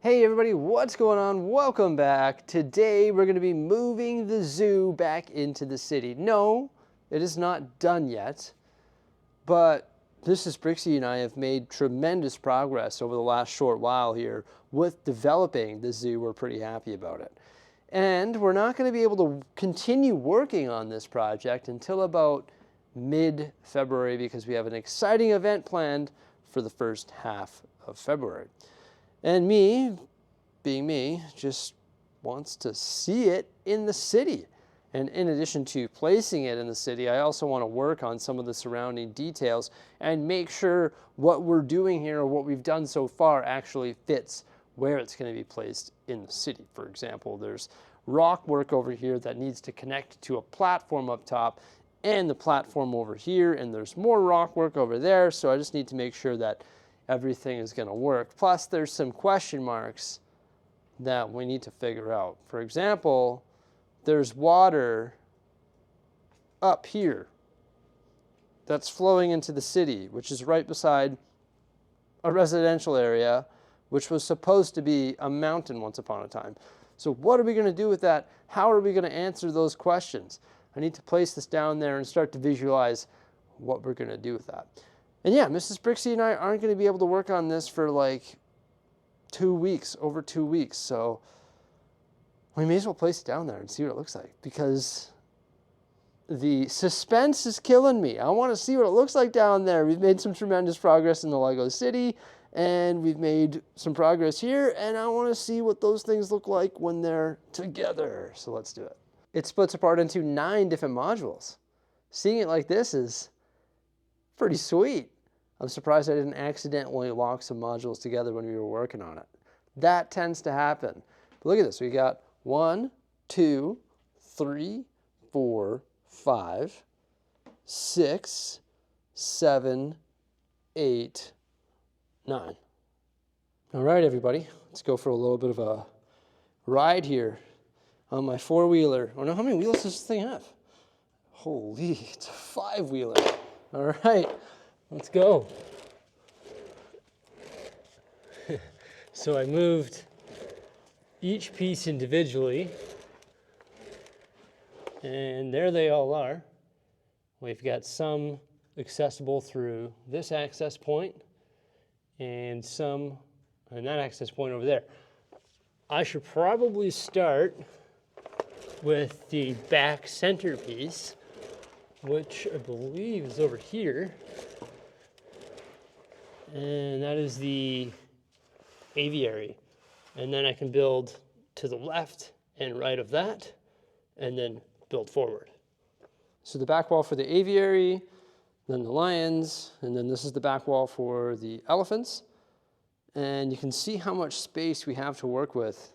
Hey everybody, what's going on? Welcome back. Today we're going to be moving the zoo back into the city. No, it is not done yet, but Mrs. Bricksie and I have made tremendous progress over the last short while here with developing the zoo. We're pretty happy about it. And we're not going to be able to continue working on this project until about mid-February because we have an exciting event planned for the first half of February. And me, being me, just wants to see it in the city. And in addition to placing it in the city, I also want to work on some of the surrounding details and make sure what we're doing here or what we've done so far actually fits where it's going to be placed in the city. For example, there's rock work over here that needs to connect to a platform up top and the platform over here, and there's more rock work over there, so I just need to make sure that everything is going to work. Plus, there's some question marks that we need to figure out. For example, there's water up here that's flowing into the city, which is right beside a residential area, which was supposed to be a mountain once upon a time. So what are we going to do with that? How are we going to answer those questions? I need to place this down there and start to visualize what we're going to do with that. And yeah, Mrs. Bricksie and I aren't going to be able to work on this for like 2 weeks, over 2 weeks. So we may as well place it down there and see what it looks like, because the suspense is killing me. I want to see what it looks like down there. We've made some tremendous progress in the Lego City, and we've made some progress here, and I want to see what those things look like when they're together. So let's do it. It splits apart into 9 different modules. Seeing it like this is pretty sweet. I'm surprised I didn't accidentally lock some modules together when we were working on it. That tends to happen. But look at this. We got 1, 2, 3, 4, 5, 6, 7, 8, 9. All right, everybody. Let's go for a little bit of a ride here on my 4-wheeler. Oh no, how many wheels does this thing have? Holy, it's a 5-wheeler. All right, let's go. So I moved each piece individually, and there they all are. We've got some accessible through this access point and some on that access point over there. I should probably start with the back centerpiece, which I believe is over here. And that is the aviary. And then I can build to the left and right of that, and then build forward. So the back wall for the aviary, then the lions, and then this is the back wall for the elephants. And you can see how much space we have to work with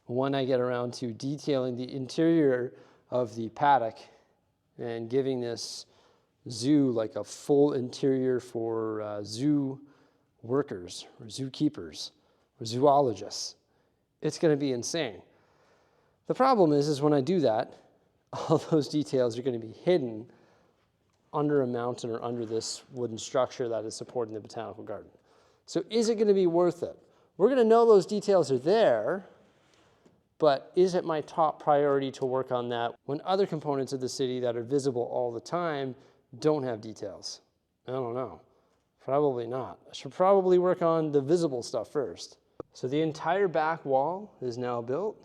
when I get around to detailing the interior of the paddock and giving this zoo like a full interior for zoo workers or zookeepers or zoologists. It's going to be insane. The problem is when I do that, all those details are going to be hidden under a mountain or under this wooden structure that is supporting the botanical garden. So is it going to be worth it? We're going to know those details are there, but is it my top priority to work on that when other components of the city that are visible all the time don't have details? I don't know. Probably not. I should probably work on the visible stuff first. So the entire back wall is now built.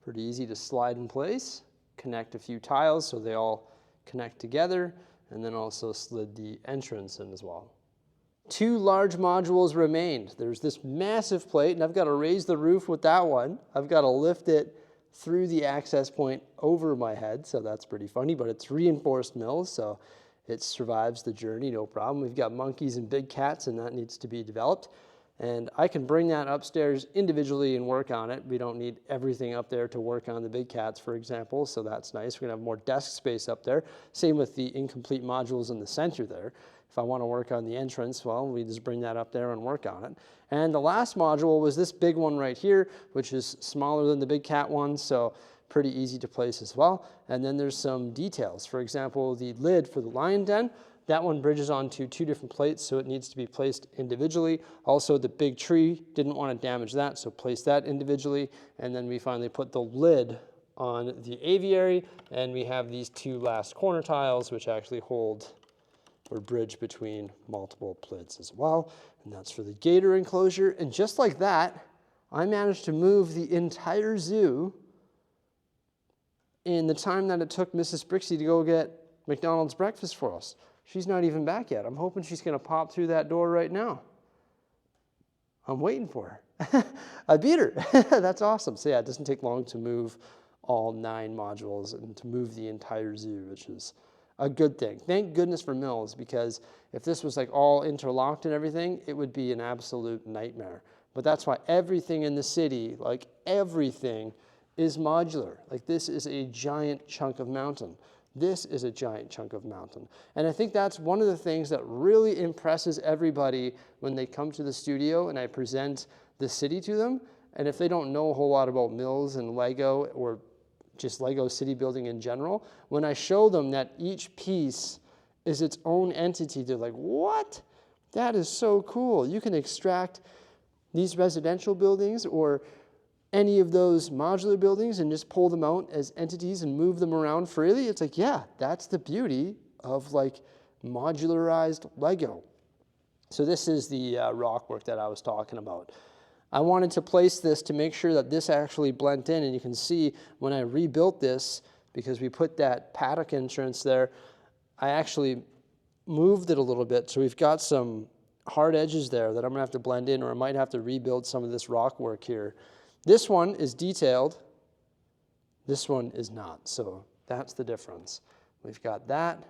Pretty easy to slide in place, connect a few tiles so they all connect together, and then also slid the entrance in as well. 2 large modules remained. There's this massive plate, and I've got to raise the roof with that one. I've got to lift it through the access point over my head, so that's pretty funny, but it's reinforced mills, so it survives the journey, no problem. We've got monkeys and big cats, and that needs to be developed. And I can bring that upstairs individually and work on it. We don't need everything up there to work on the big cats, for example, so that's nice. We're going to have more desk space up there. Same with the incomplete modules in the center there. If I want to work on the entrance, well, we just bring that up there and work on it. And the last module was this big one right here, which is smaller than the big cat one, so pretty easy to place as well. And then there's some details. For example, the lid for the lion den, That one bridges onto 2 different plates, so it needs to be placed individually. Also, the big tree, didn't want to damage that, so place that individually. And then we finally put the lid on the aviary, and we have these 2 last corner tiles, which actually hold or bridge between multiple plates as well. And that's for the gator enclosure. And just like that, I managed to move the entire zoo in the time that it took Mrs. Bricksie to go get McDonald's breakfast for us. She's not even back yet. I'm hoping she's going to pop through that door right now. I'm waiting for her. I beat her. That's awesome. So yeah, it doesn't take long to move all 9 modules and to move the entire zoo, which is a good thing. Thank goodness for Mills, because if this was like all interlocked and everything, it would be an absolute nightmare. But that's why everything in the city, like everything, is modular. Like this is a giant chunk of mountain. This is a giant chunk of mountain. And I think that's one of the things that really impresses everybody when they come to the studio and I present the city to them. And if they don't know a whole lot about Mills and Lego or just Lego city building in general, when I show them that each piece is its own entity, they're like, what? That is so cool. You can extract these residential buildings or any of those modular buildings and just pull them out as entities and move them around freely. It's like, yeah, that's the beauty of like modularized Lego. So this is the rock work that I was talking about. I wanted to place this to make sure that this actually blended in, and you can see when I rebuilt this, because we put that paddock entrance there, I actually moved it a little bit. So we've got some hard edges there that I'm gonna have to blend in, or I might have to rebuild some of this rock work here. This one is detailed, this one is not, so that's the difference. We've got that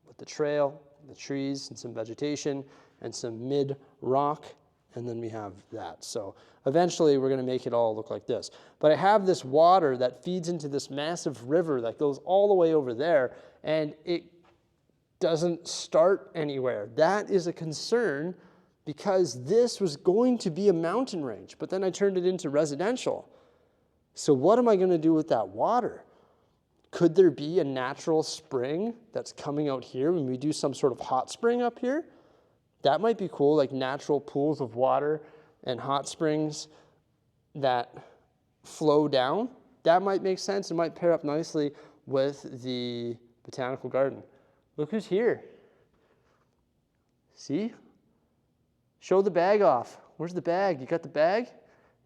with the trail, the trees, and some vegetation, and some mid-rock, and then we have that. So eventually we're gonna make it all look like this. But I have this water that feeds into this massive river that goes all the way over there, and it doesn't start anywhere. That is a concern, because this was going to be a mountain range, but then I turned it into residential. So what am I going to do with that water? Could there be a natural spring that's coming out here when we do some sort of hot spring up here? That might be cool, like natural pools of water and hot springs that flow down. That might make sense. It might pair up nicely with the botanical garden. Look who's here. See? Show the bag off. Where's the bag? You got the bag?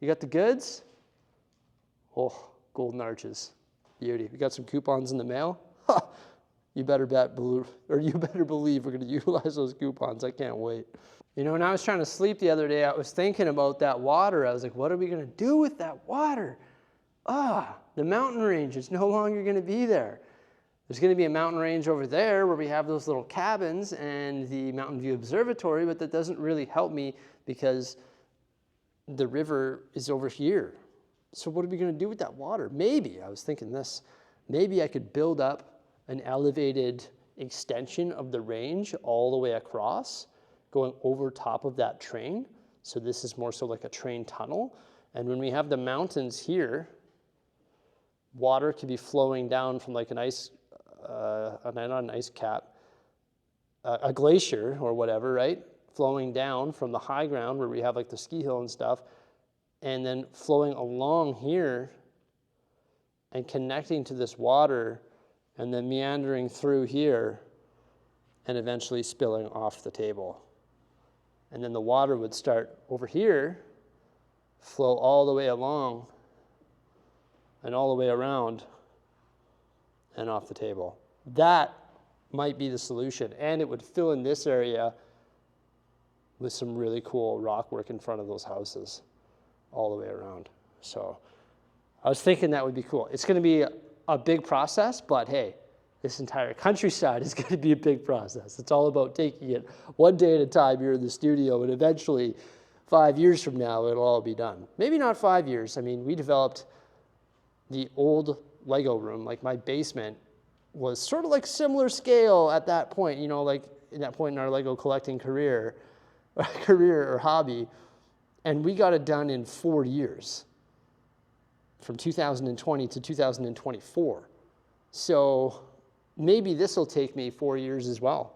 You got the goods? Oh, golden arches. Beauty. We got some coupons in the mail. Ha! You better believe we're going to utilize those coupons. I can't wait. You know, when I was trying to sleep the other day, I was thinking about that water. I was like, what are we going to do with that water? The mountain range is no longer going to be there. There's going to be a mountain range over there where we have those little cabins and the Mountain View Observatory, but that doesn't really help me because the river is over here. So what are we going to do with that water? Maybe, I was thinking this, maybe I could build up an elevated extension of the range all the way across, going over top of that train. So this is more so like a train tunnel. And when we have the mountains here, water could be flowing down from like not an ice cap, a glacier or whatever, right? Flowing down from the high ground where we have like the ski hill and stuff, and then flowing along here and connecting to this water and then meandering through here and eventually spilling off the table. And then the water would start over here, flow all the way along and all the way around and off the table. That might be the solution, and it would fill in this area with some really cool rock work in front of those houses all the way around. So I was thinking that would be cool. It's going to be a big process, but hey, this entire countryside is going to be a big process. It's all about taking it one day at a time here in the studio, and eventually 5 years from now it'll all be done. Maybe not 5 years. I mean, we developed the old Lego room, like my basement was sort of like similar scale at that point, you know, like in that point in our Lego collecting career or hobby, and we got it done in 4 years, from 2020 to 2024. So maybe this will take me 4 years as well.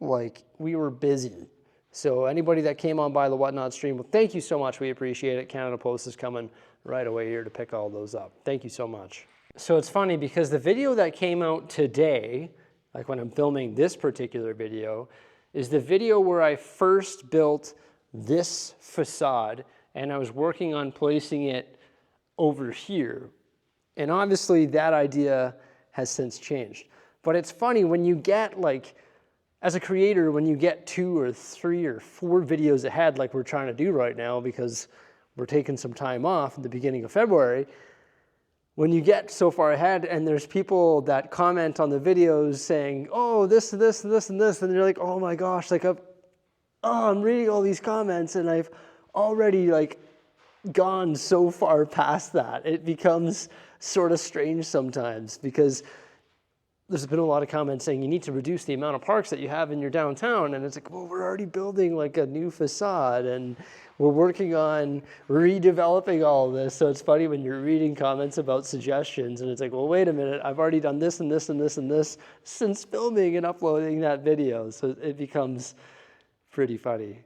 like we were busy. So anybody that came on by the Whatnot stream, well, thank you so much. We appreciate it. Canada Post is coming right away here to pick all those up. Thank you so much. So it's funny because the video that came out today, like when I'm filming this particular video, is the video where I first built this facade and I was working on placing it over here. And obviously that idea has since changed. But it's funny when you get like, as a creator, when you get 2 or 3 or 4 videos ahead like we're trying to do right now because we're taking some time off at the beginning of February, when you get so far ahead and there's people that comment on the videos saying, oh, this, and this, and you're like, oh my gosh, like I'm reading all these comments and I've already like gone so far past that. It becomes sort of strange sometimes because there's been a lot of comments saying you need to reduce the amount of parks that you have in your downtown. And it's like, well, we're already building like a new facade and we're working on redeveloping all of this. So it's funny when you're reading comments about suggestions and it's like, well, wait a minute, I've already done this and this and this and this since filming and uploading that video. So it becomes pretty funny.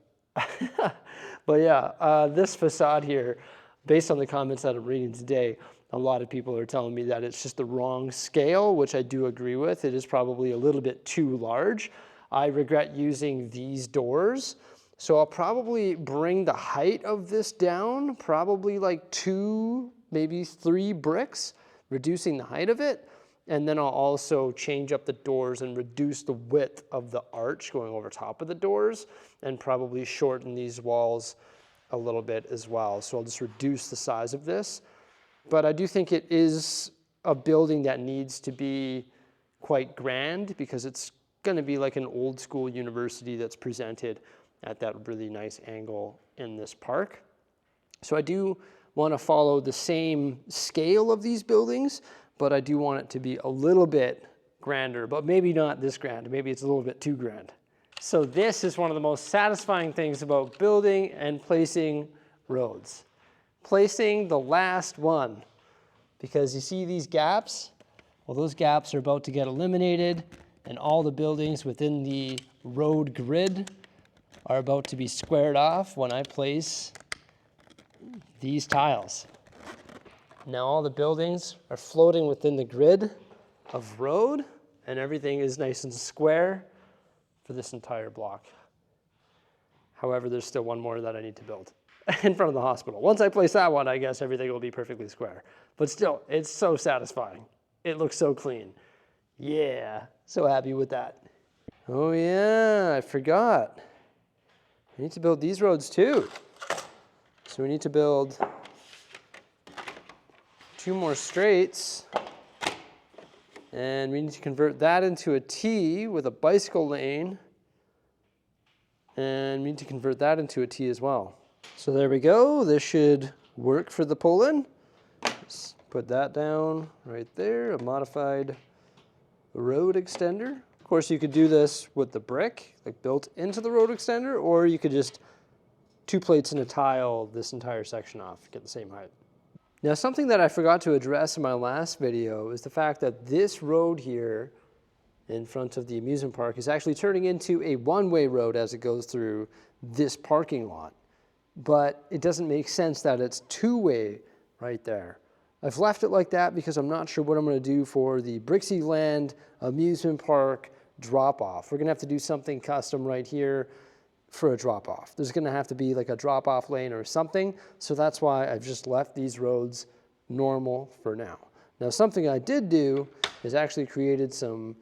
But yeah, this facade here, based on the comments that I'm reading today, a lot of people are telling me that it's just the wrong scale, which I do agree with. It is probably a little bit too large. I regret using these doors. So I'll probably bring the height of this down, probably like 2, maybe 3 bricks, reducing the height of it. And then I'll also change up the doors and reduce the width of the arch going over top of the doors and probably shorten these walls a little bit as well. So I'll just reduce the size of this. But I do think it is a building that needs to be quite grand because it's going to be like an old school university that's presented at that really nice angle in this park. So I do want to follow the same scale of these buildings, but I do want it to be a little bit grander, but maybe not this grand. Maybe it's a little bit too grand. So this is one of the most satisfying things about building and placing roads. Placing the last one, because you see these gaps? Well, those gaps are about to get eliminated and all the buildings within the road grid are about to be squared off when I place these tiles. Now all the buildings are floating within the grid of road and everything is nice and square for this entire block. However, there's still one more that I need to build in front of the hospital. Once I place that one, I guess everything will be perfectly square. But still, it's so satisfying. It looks so clean. Yeah, so happy with that. Oh yeah, I forgot. We need to build these roads too. So we need to build 2 more straights. And we need to convert that into a T with a bicycle lane. And we need to convert that into a T as well. So there we go. This should work for the pull-in. Just put that down right there, a modified road extender. Of course, you could do this with the brick, like built into the road extender, or you could just 2 plates and a tile this entire section off, get the same height. Now, something that I forgot to address in my last video is the fact that this road here in front of the amusement park is actually turning into a one-way road as it goes through this parking lot. But it doesn't make sense that it's 2-way right there. I've left it like that because I'm not sure what I'm going to do for the Bricksie Land amusement park drop-off. We're going to have to do something custom right here for a drop-off. There's going to have to be like a drop-off lane or something, so that's why I've just left these roads normal for now. Now, something I did do is actually created some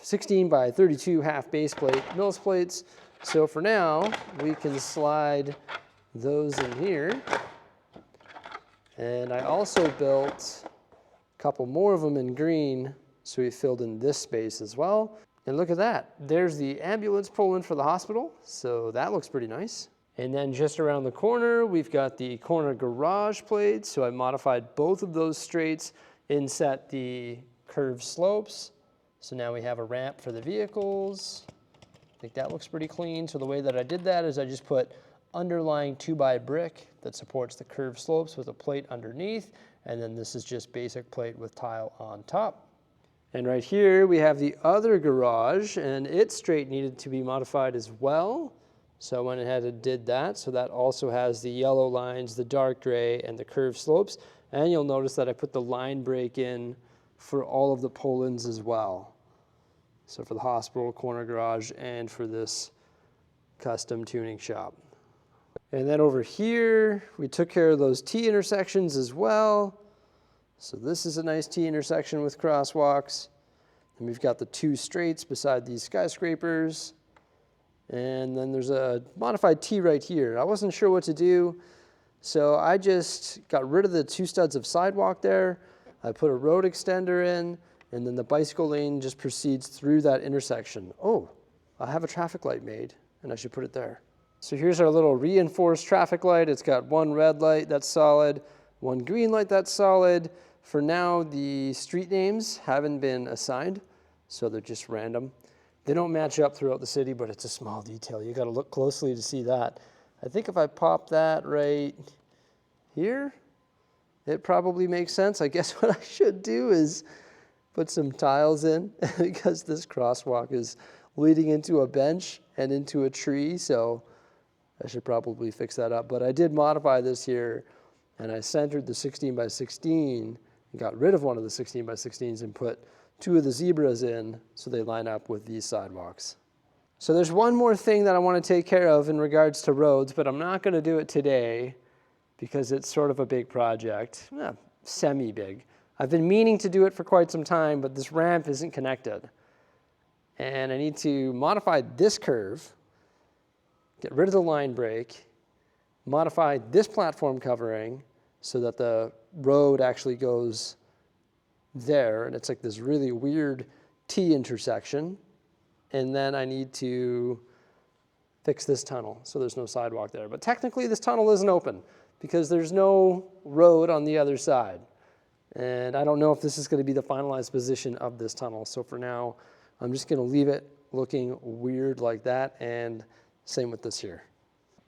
16 by 32 half base plate Mills plates. So for now, we can slide those in here. And I also built a couple more of them in green, so we filled in this space as well. And look at that. There's the ambulance pull-in for the hospital, so that looks pretty nice. And then just around the corner, we've got the corner garage plates. So I modified both of those straights, inset the curved slopes. So now we have a ramp for the vehicles. I think that looks pretty clean. So the way that I did that is I just put underlying 2x brick that supports the curved slopes with a plate underneath. And then this is just basic plate with tile on top. And right here we have the other garage, and its straight needed to be modified as well. So I went ahead and did that. So that also has the yellow lines, the dark gray, and the curved slopes. And you'll notice that I put the line break in for all of the pull-ins as well. So for the hospital, corner garage, and for this custom tuning shop. And then over here, we took care of those T intersections as well. So this is a nice T intersection with crosswalks. And we've got the two straights beside these skyscrapers. And then there's a modified T right here. I wasn't sure what to do, so I just got rid of the two studs of sidewalk there. I put a road extender in, and then the bicycle lane just proceeds through that intersection. Oh, I have a traffic light made, and I should put it there. So here's our little reinforced traffic light. It's got one red light that's solid, one green light that's solid. For now, the street names haven't been assigned, so they're just random. They don't match up throughout the city, but it's a small detail. You gotta look closely to see that. I think if I pop that right here, it probably makes sense. I guess what I should do is put some tiles in because this crosswalk is leading into a bench and into a tree, so I should probably fix that up. But I did modify this here, and I centered the 16 by 16 and got rid of one of the 16 by 16s and put two of the zebras in so they line up with these sidewalks. So there's one more thing that I want to take care of in regards to roads, but I'm not going to do it today because it's sort of a big project, semi-big. I've been meaning to do it for quite some time, but this ramp isn't connected. And I need to modify this curve, get rid of the line break, modify this platform covering so that the road actually goes there, and it's like this really weird T intersection. And then I need to fix this tunnel so there's no sidewalk there. But technically this tunnel isn't open because there's no road on the other side. And I don't know if this is going to be the finalized position of this tunnel. So for now, I'm just going to leave it looking weird like that, and same with this here.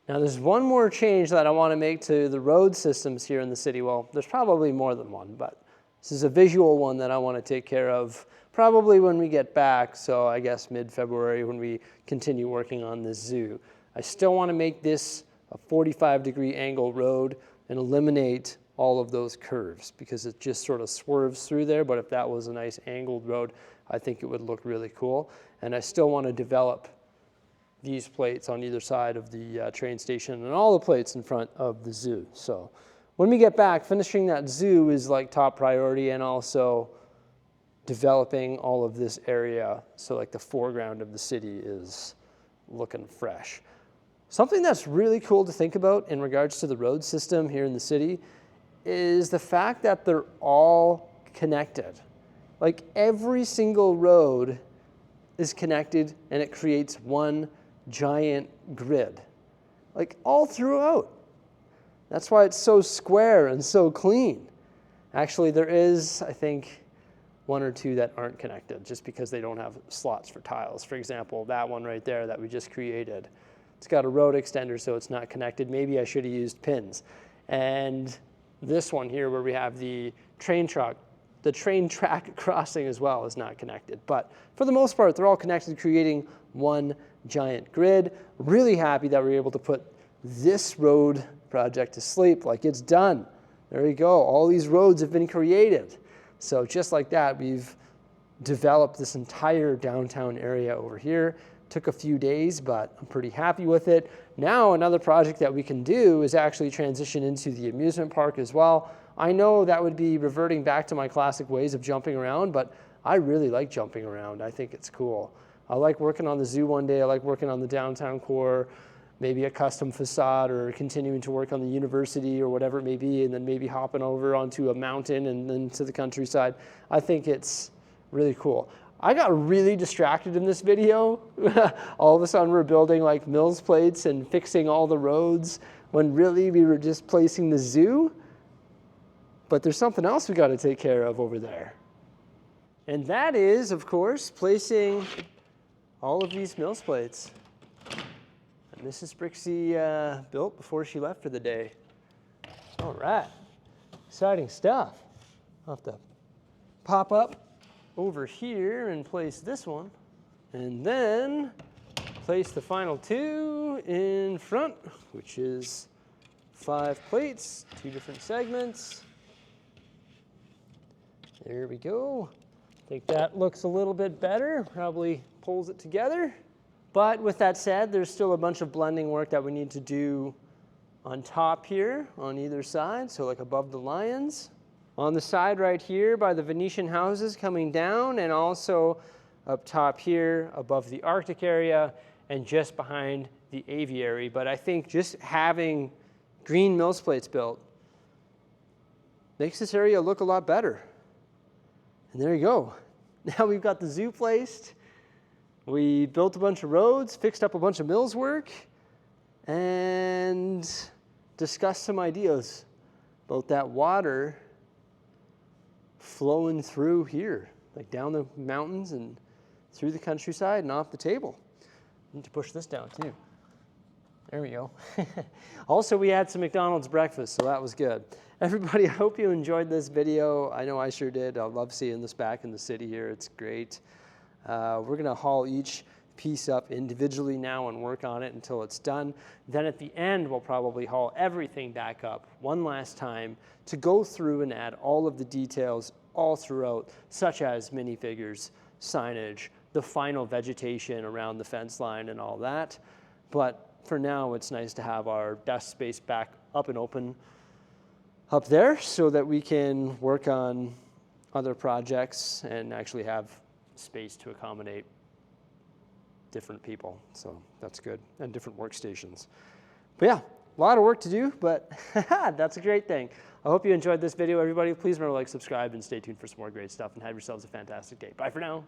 Now there's one more change that I want to make to the road systems here in the city. Well, there's probably more than one, but this is a visual one that I want to take care of probably when we get back, so I guess mid-February when we continue working on this zoo. I still want to make this a 45-degree angle road and eliminate all of those curves because it just sort of swerves through there, but if that was a nice angled road, I think it would look really cool. And I still want to develop these plates on either side of the train station and all the plates in front of the zoo. So when we get back, finishing that zoo is like top priority, and also developing all of this area so like the foreground of the city is looking fresh. Something that's really cool to think about in regards to the road system here in the city is the fact that they're all connected. Like every single road is connected and it creates one giant grid, like all throughout. That's why it's so square and so clean. Actually, there is, I think, one or two that aren't connected just because they don't have slots for tiles. For example, that one right there that we just created. It's got a road extender, so it's not connected. Maybe I should have used pins. And this one here where we have the train track crossing as well is not connected. But for the most part, they're all connected, creating one giant grid. Really happy that we're able to put this road project to sleep. Like, it's done. There you go. All these roads have been created. So just like that, we've developed this entire downtown area over here. Took a few days, but I'm pretty happy with it. Now another project that we can do is actually transition into the amusement park as well. I know that would be reverting back to my classic ways of jumping around, but I really like jumping around. I think it's cool. I like working on the zoo one day. I like working on the downtown core, maybe a custom facade, or continuing to work on the university or whatever it may be, and then maybe hopping over onto a mountain and then to the countryside. I think it's really cool. I got really distracted in this video. All of a sudden we're building like Mills plates and fixing all the roads when really we were just placing the zoo. But there's something else we got to take care of over there. And that is, of course, placing all of these Mills plates. And this is Bricksie built before she left for the day. All right, exciting stuff. I'll have to pop up over here and place this one. And then place the final 2 in front, which is 5 plates, 2 different segments. There we go. I think that looks a little bit better, probably pulls it together. But with that said, there's still a bunch of blending work that we need to do on top here, on either side, so like above the lions. On the side right here by the Venetian houses coming down, and also up top here above the Arctic area and just behind the aviary. But I think just having green Mills plates built makes this area look a lot better. And there you go. Now we've got the zoo placed. We built a bunch of roads, fixed up a bunch of Mills work, and discussed some ideas about that water flowing through here, like down the mountains and through the countryside and off the table. Need to push this down too. There we go. Also, we had some McDonald's breakfast, so that was good. Everybody, I hope you enjoyed this video. I know I sure did. I love seeing this back in the city here. It's great. We're gonna haul each piece up individually now and work on it until it's done. Then at the end, we'll probably haul everything back up one last time to go through and add all of the details all throughout, such as minifigures, signage, the final vegetation around the fence line and all that. But for now, it's nice to have our desk space back up and open up there so that we can work on other projects and actually have space to accommodate different people. So that's good, and different workstations. But yeah, a lot of work to do, but that's a great thing. I hope you enjoyed this video, everybody. Please remember to like, subscribe, and stay tuned for some more great stuff, and have yourselves a fantastic day. Bye for now.